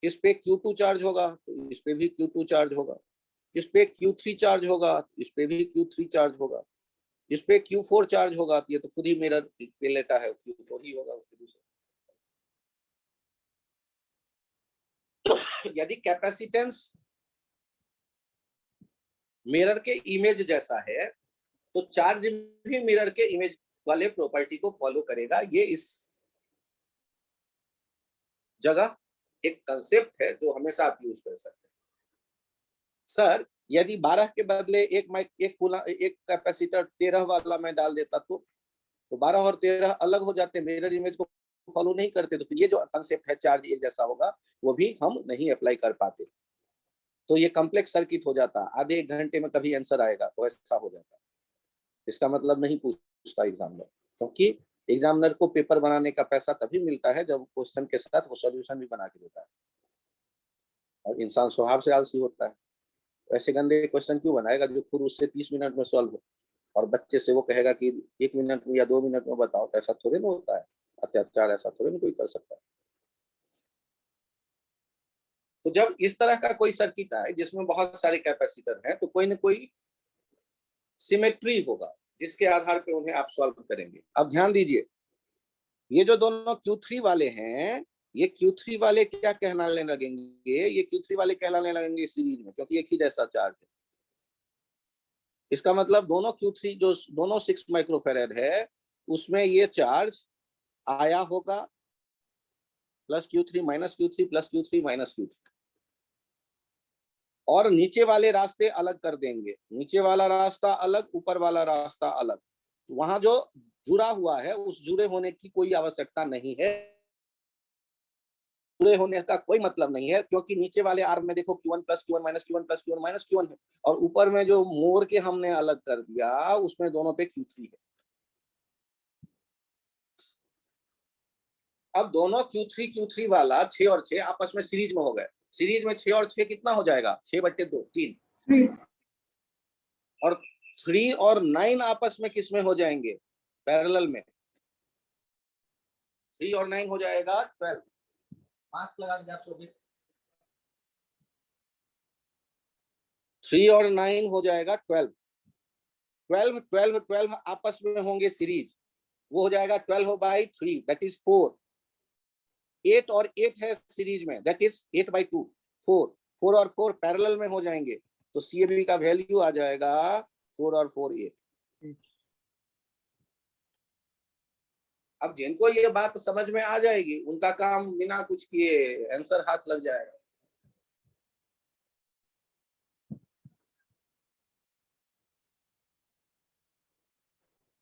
इस पे Q2 चार्ज होगा तो इस पे भी Q2 चार्ज होगा। इस पे Q3 चार्ज होगा तो इस पे भी Q3 चार्ज होगा। इस पे Q4 चार्ज होगा तो ये तो खुद ही मिरर पे लेटा है, Q4 ही होगा उसके दूसरे। यदि कैपेसिटेंस मिरर के इमेज जैसा है, तो चार्ज भी मिरर के इमेज वाले प्रॉपर्टी को फॉलो करेगा। ये इस जगह एक कंसेप्ट है जो हमेशा आप यूज कर सकते हैं। सर, यदि 12 के बदले एक कैपेसिटर 13 वाला मैं डाल देता तो 12 और 13 अलग हो जाते, मिरर इमेज को फॉलो नहीं करते, तो फिर ये जो कंसेप्ट है चार्ज एक जैसा होगा, वो भी हम नहीं अप्लाई कर पाते। तो ये कॉम्प्लेक्स सर्किट हो जाता, आधे एक घंटे में कभी आंसर आएगा, तो ऐसा हो जाता। इसका मतलब नहीं पूछता एग्जामिनर, क्योंकि एग्जामिनर को पेपर बनाने का पैसा तभी मिलता है जब क्वेश्चन के साथ वो सॉल्यूशन भी बना के देता है, और इंसान स्वभाव से आलसी होता है। ऐसे गंदे क्वेश्चन क्यों बनाएगा जो खुद उससे 30 मिनट में सॉल्व हो, और बच्चे से वो कहेगा कि 1 मिनट में या 2 मिनट में बताओ। तो ऐसा थोड़ी ना होता है, अत्याचार ऐसा थोड़ी ना कोई कर सकता है। तो जब इस तरह का कोई सर्किट आए जिसमें बहुत सारे कैपेसिटर हैं, तो कोई ना कोई सिमेट्री होगा जिसके आधार पे उन्हें आप सॉल्व करेंगे। अब ध्यान दीजिए, ये जो दोनों Q3 वाले हैं, ये Q3 वाले क्या कहलाने लगेंगे, ये Q3 वाले कहलाने लगेंगे सीरीज में, क्योंकि एक ही जैसा चार्ज है। इसका मतलब दोनों Q3 जो दोनों 6 माइक्रोफेरेड है, उसमें ये चार्ज आया होगा, plus Q3 minus Q3 plus Q3 minus Q3, और नीचे वाले रास्ते अलग कर देंगे। नीचे वाला रास्ता अलग, ऊपर वाला रास्ता अलग। वहां जो जुड़ा हुआ है उस जुड़े होने की कोई आवश्यकता नहीं है, जुड़े होने का कोई मतलब नहीं है, क्योंकि नीचे वाले आर्म में देखो Q1 plus Q1 minus Q1 plus Q1 minus Q1 है, और ऊपर में जो मोड़ के हमने अलग कर दिया उसमें दोनों पे Q3 है। अब दोनों Q3 वाला 6 और 6 आपस में सीरीज में हो गए। सीरीज में 6 और 6 कितना हो जाएगा, 6/2 3। और 3 और 9 आपस में किस में हो जाएंगे, पैरेलल में। 3 और 9 हो जाएगा 12। मास्क लगा दीजिए आप सभी। 3 और 9 हो जाएगा 12। 12 आपस में होंगे सीरीज, वो हो जाएगा 12/3, दैट इज 4। 8 और 8 है सीरीज में, दैट इज 8/2 4। 4 और 4 पैरेलल में हो जाएंगे, तो CAB का वैल्यू आ जाएगा 4 और 4 8। अब जिनको ये बात समझ में आ जाएगी उनका काम बिना कुछ किए आंसर हाथ लग जाएगा।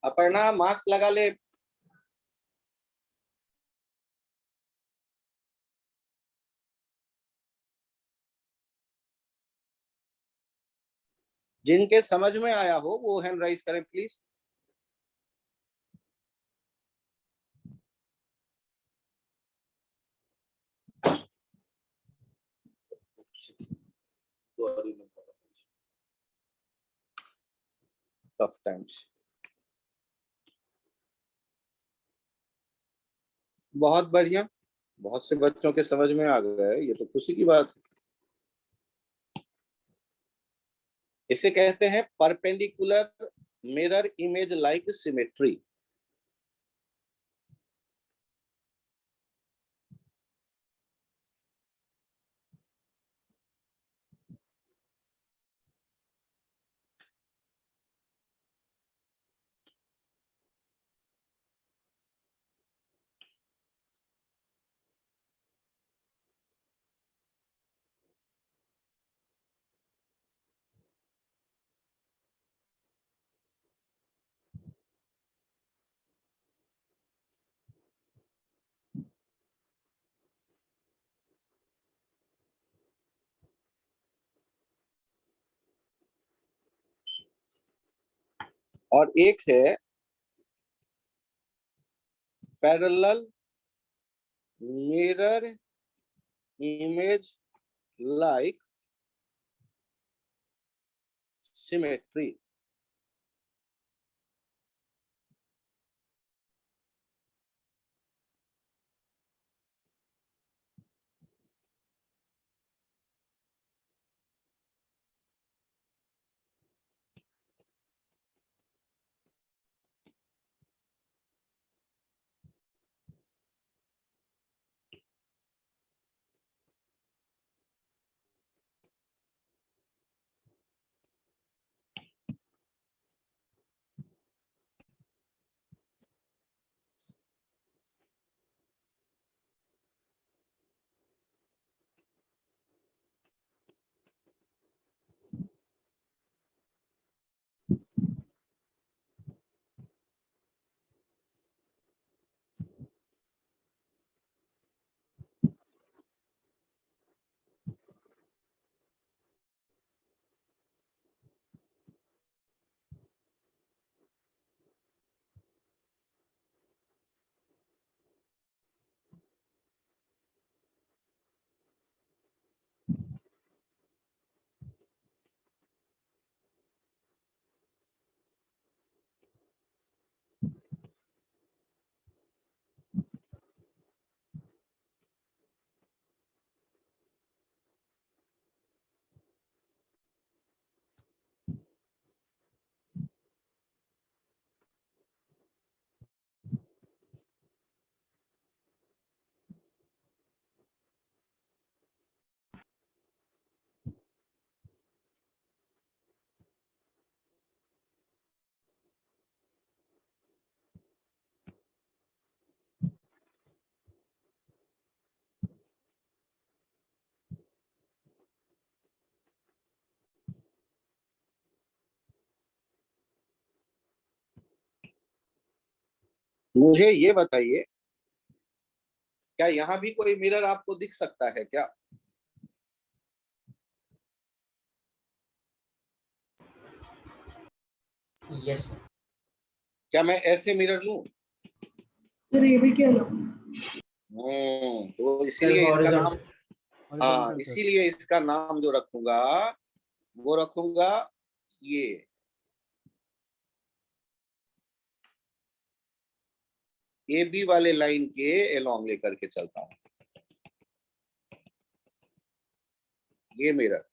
अपर्णा मास्क लगा ले। जिनके समझ में आया हो वो हैंड राइज करें प्लीज। Tough times. बहुत बढ़िया, बहुत से बच्चों के समझ में आ गए, ये तो खुशी की बात है। इसे कहते हैं perpendicular mirror image like symmetry. और एक है parallel mirror image like symmetry. मुझे ये बताइए, क्या यहाँ भी कोई मिरर आपको दिख सकता है क्या? यस क्या मैं ऐसे मिरर लूं? सर ये भी क्या ना? तो सर इसीलिए इसका नाम, हॉरिजॉन्टल। हाँ Horizontal, sir. इसीलिए इसका नाम जो रखूंगा वो रखूंगा ये ए बी वाले लाइन के एलोंग लेकर के चलता हूं, ये मिरर।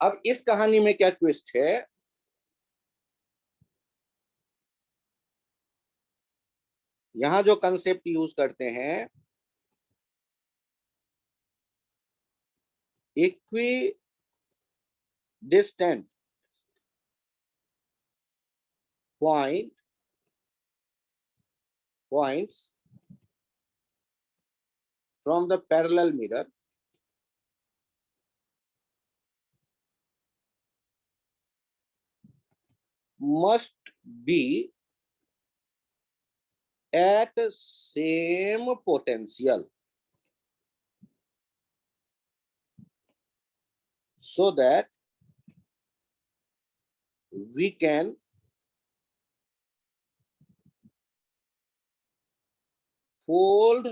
अब इस कहानी में क्या ट्विस्ट है, यहां जो कंसेप्ट यूज करते हैं, equi distant points from the parallel mirror must be at same potential so that we can fold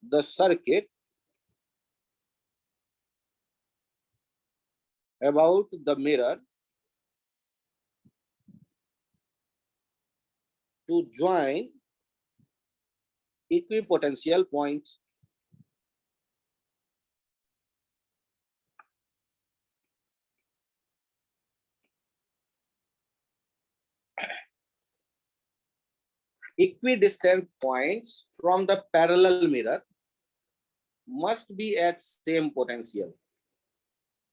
the circuit about the mirror to join equipotential points. Equidistant points from the parallel mirror must be at same potential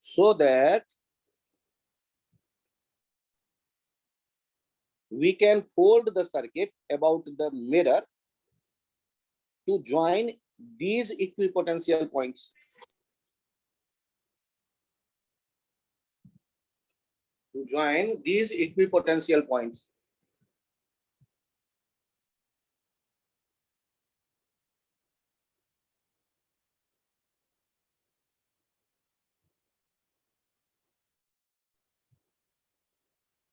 so that we can fold the circuit about the mirror to join these equipotential points. To join these equipotential points.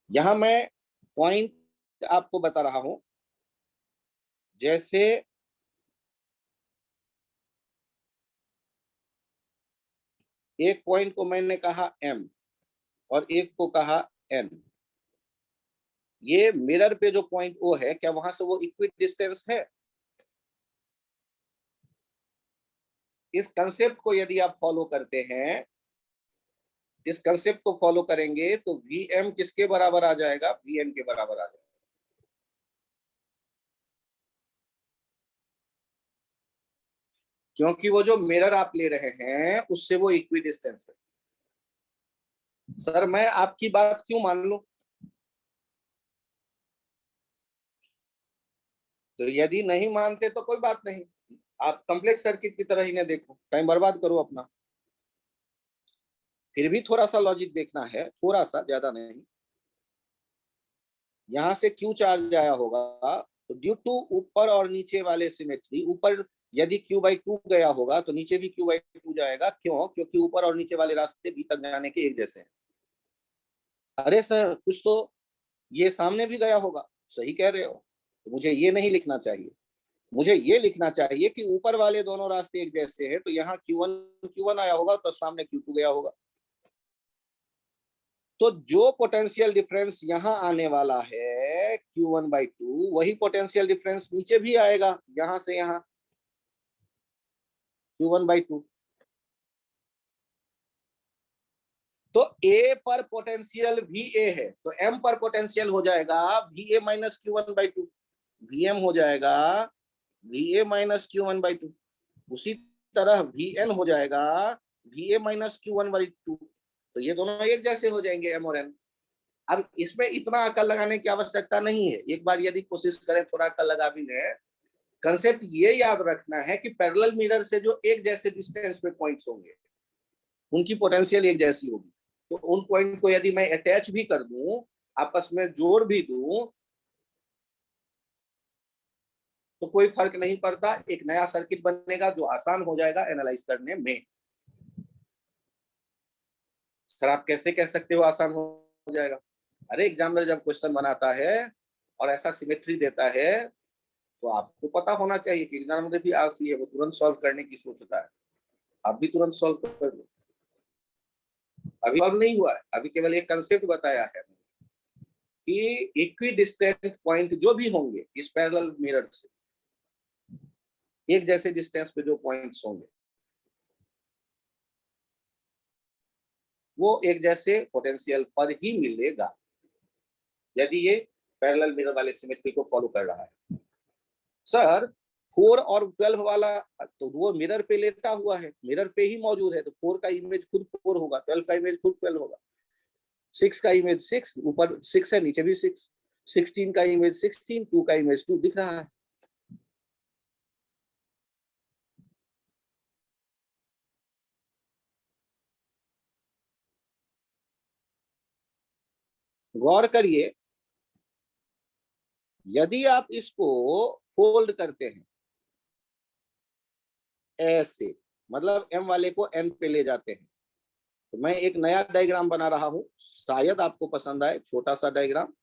यहां मैं point आपको बता रहा हूं, जैसे एक point को मैंने कहा M और एक को कहा N। ये मिरर पे जो पॉइंट O है, क्या वहां से वो इक्वी डिस्टेंस है? इस कंसेप्ट को यदि आप फॉलो करते हैं, इस कंसेप्ट को फॉलो करेंगे तो Vm किसके बराबर आ जाएगा? Vn के बराबर आ जाएगा। क्योंकि वो जो मिरर आप ले रहे हैं उससे वो इक्वी डिस्टेंस है। सर मैं आपकी बात क्यों मान लूं? तो यदि नहीं मानते तो कोई बात नहीं, आप कॉम्प्लेक्स सर्किट की तरह ही नहीं देखो, टाइम बर्बाद करो अपना। फिर भी थोड़ा सा लॉजिक देखना है, थोड़ा सा, ज्यादा नहीं। यहां से क्यू चार्ज आया होगा तो ड्यू टू ऊपर और नीचे वाले सिमेट्री, ऊपर यदि Q/2 गया होगा तो नीचे भी Q/2 जाएगा। क्यों? क्योंकि ऊपर और नीचे वाले रास्ते भी तक जाने के एक जैसे हैं। अरे सर कुछ तो ये सामने भी गया होगा, सही कह रहे हो, तो मुझे ये नहीं लिखना चाहिए, मुझे ये लिखना चाहिए कि ऊपर वाले दोनों रास्ते एक जैसे हैं, तो यहाँ Q1 आया होगा तो सामने Q2 गया होगा। तो जो पोटेंशियल डिफरेंस यहाँ आने वाला है Q1/2, वही पोटेंशियल डिफरेंस नीचे भी आएगा, यहां से यहाँ Q1/2। तो A पर पोटेंशियल VA है तो M पर पोटेंशियल हो जाएगा VA माइनस Q1/2, VM हो जाएगा VA माइनस Q1/2। उसी तरह VN हो जाएगा VA माइनस Q1/2। तो ये दोनों एक जैसे हो जाएंगे M और N। अब इसमें इतना अकल लगाने की आवश्यकता नहीं है, एक बार यदि कोशिश करें थोड़ा अकल लगा भी लें। कंसेप्ट ये याद रखना है कि पैरेलल मिरर से जो एक जैसे डिस्टेंस पे पॉइंट्स होंगे उनकी पोटेंशियल एक जैसी होगी। तो उन पॉइंट को यदि मैं अटैच भी कर दूं आपस में जोड़ भी दूं तो कोई फर्क नहीं पड़ता, एक नया सर्किट बनेगा जो आसान हो जाएगा एनालाइज करने में। सर आप कैसे कह सकते हो आसान हो जाएगा? अरे एग्जामिनर जब क्वेश्चन बनाता है और ऐसा सिमेट्री देता है तो आपको पता होना चाहिए कि एग्जामिनर भी आलसी है, वो तुरंत सॉल्व करने की सोचता है। आप भी तुरंत सॉल्व कर लो। अभी सॉल्व नहीं हुआ है, अभी केवल एक कंसेप्ट बताया है कि इक्वी डिस्टेंस पॉइंट जो भी होंगे इस पैरेलल मिरर से, एक जैसे डिस्टेंस पे जो पॉइंट्स होंगे वो एक जैसे पोटेंशियल पर ही मिलेगा यदि ये पैरेलल मिरर वाले सिमेट्री को फॉलो कर रहा है। सर 4 और 12 वाला तो वो मिरर पे लेटा हुआ है, मिरर पे ही मौजूद है, तो 4 का इमेज खुद 4 होगा, 12 का इमेज खुद 12 होगा, 6 का इमेज 6, ऊपर 6 है नीचे भी 6, 16 का इमेज 16, 2 का इमेज 2 दिख रहा है। गौर करिए, यदि आप इसको फोल्ड करते हैं ऐसे, मतलब m वाले को n पे ले जाते हैं, तो मैं एक नया डायग्राम बना रहा हूं, शायद आपको पसंद आए, छोटा सा डायग्राम।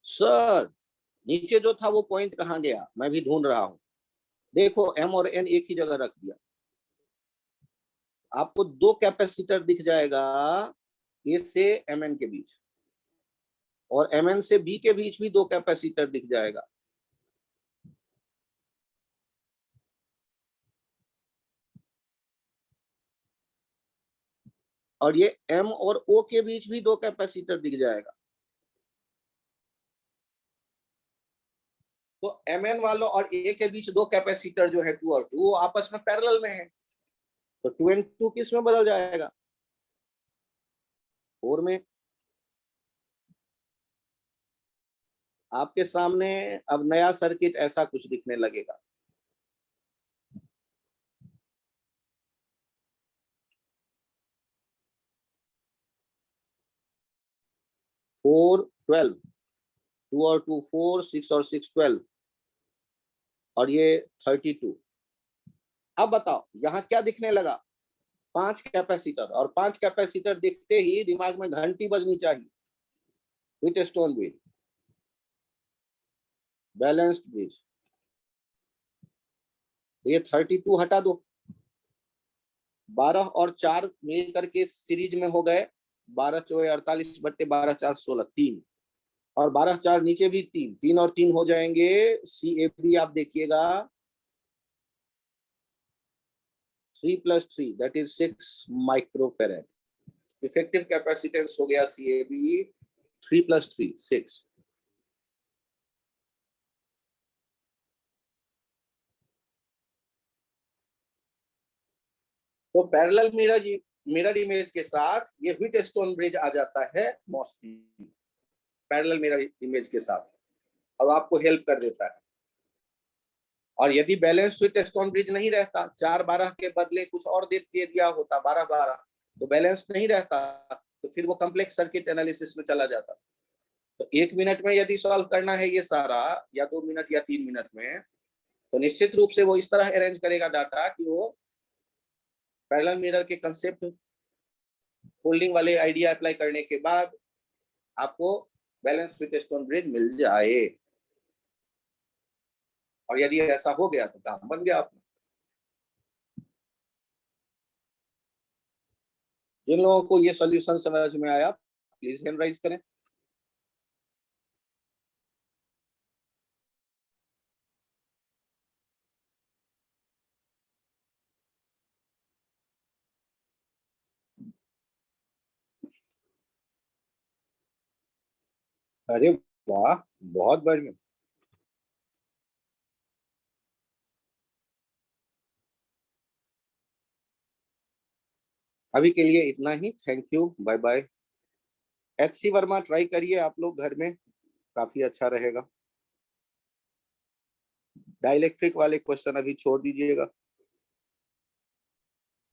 सर नीचे जो था वो पॉइंट कहाँ गया, मैं भी ढूंढ रहा हूं। देखो m और n एक ही जगह रख दिया, आपको दो कैपेसिटर दिख जाएगा ए से mn के बीच, और mn से b के बीच भी दो कैपेसिटर दिख जाएगा। और ये m और o के बीच भी दो कैपेसिटर दिख जाएगा। तो mn वालों और a के बीच दो कैपेसिटर जो है 2 और 2 वो आपस में पैरेलल में है, तो 2 and 2 किस में बदल जाएगा, 4 में। आपके सामने अब नया सर्किट ऐसा कुछ दिखने लगेगा। फोर 12, 2 और 2 4, 6 और 6 12, और ये 32। अब बताओ यहाँ क्या दिखने लगा, 5 कैपेसिटर, और 5 कैपेसिटर दिखते ही दिमाग में घंटी बजनी चाहिए, व्हीटस्टोन ब्रिज, बैलेंस्ड ब्रिज। ये 32 हटा दो, 12 और 4 मिल करके सीरीज में हो गए, 12 चौके 48 बट्टे 12 4 16, 3, और 12 4 नीचे भी 3, 3 और 3 हो जाएंगे CAB। आप देखिएगा 3 + 3 that is 6 microfarad. Effective capacitance हो गया CAB 3 + 3 6। तो पैरेलल मिरर इमेज के साथ ये व्हीटस्टोन ब्रिज आ जाता है मोस्टली, पैरेलल मिरर इमेज के साथ, अब आपको हेल्प कर देता है। और यदि बैलेंस व्हीटस्टोन ब्रिज नहीं रहता, 4 12 के बदले कुछ और दे दिया होता 12 12, तो बैलेंस नहीं रहता, तो फिर वो कॉम्प्लेक्स सर्किट एनालिसिस में चला जाता। तो 1 मिनट में यदि सॉल्व करना है ये सारा, या 2 मिनट या 3 मिनट में, तो निश्चित रूप से वो इस तरह अरेंज करेगा डाटा कि वो पैरेलल मिरर के कंसेप्ट फोल्डिंग वाले आइडिया अप्लाई करने के बाद आपको बैलेंस व्हीटस्टोन ब्रिज मिल जाए। और यदि ऐसा हो गया तो काम बन गया आपका। जिन लोगों को ये सॉल्यूशन समझ में आया प्लीज हैंड राइज करें। अरे वाह, बहुत बढ़िया। अभी के लिए इतना ही, thank you, bye bye. HC Verma try करिए आप लोग घर में, काफी अच्छा रहेगा। डाइलेक्ट्रिक वाले क्वेश्चन अभी छोड़ दीजिएगा।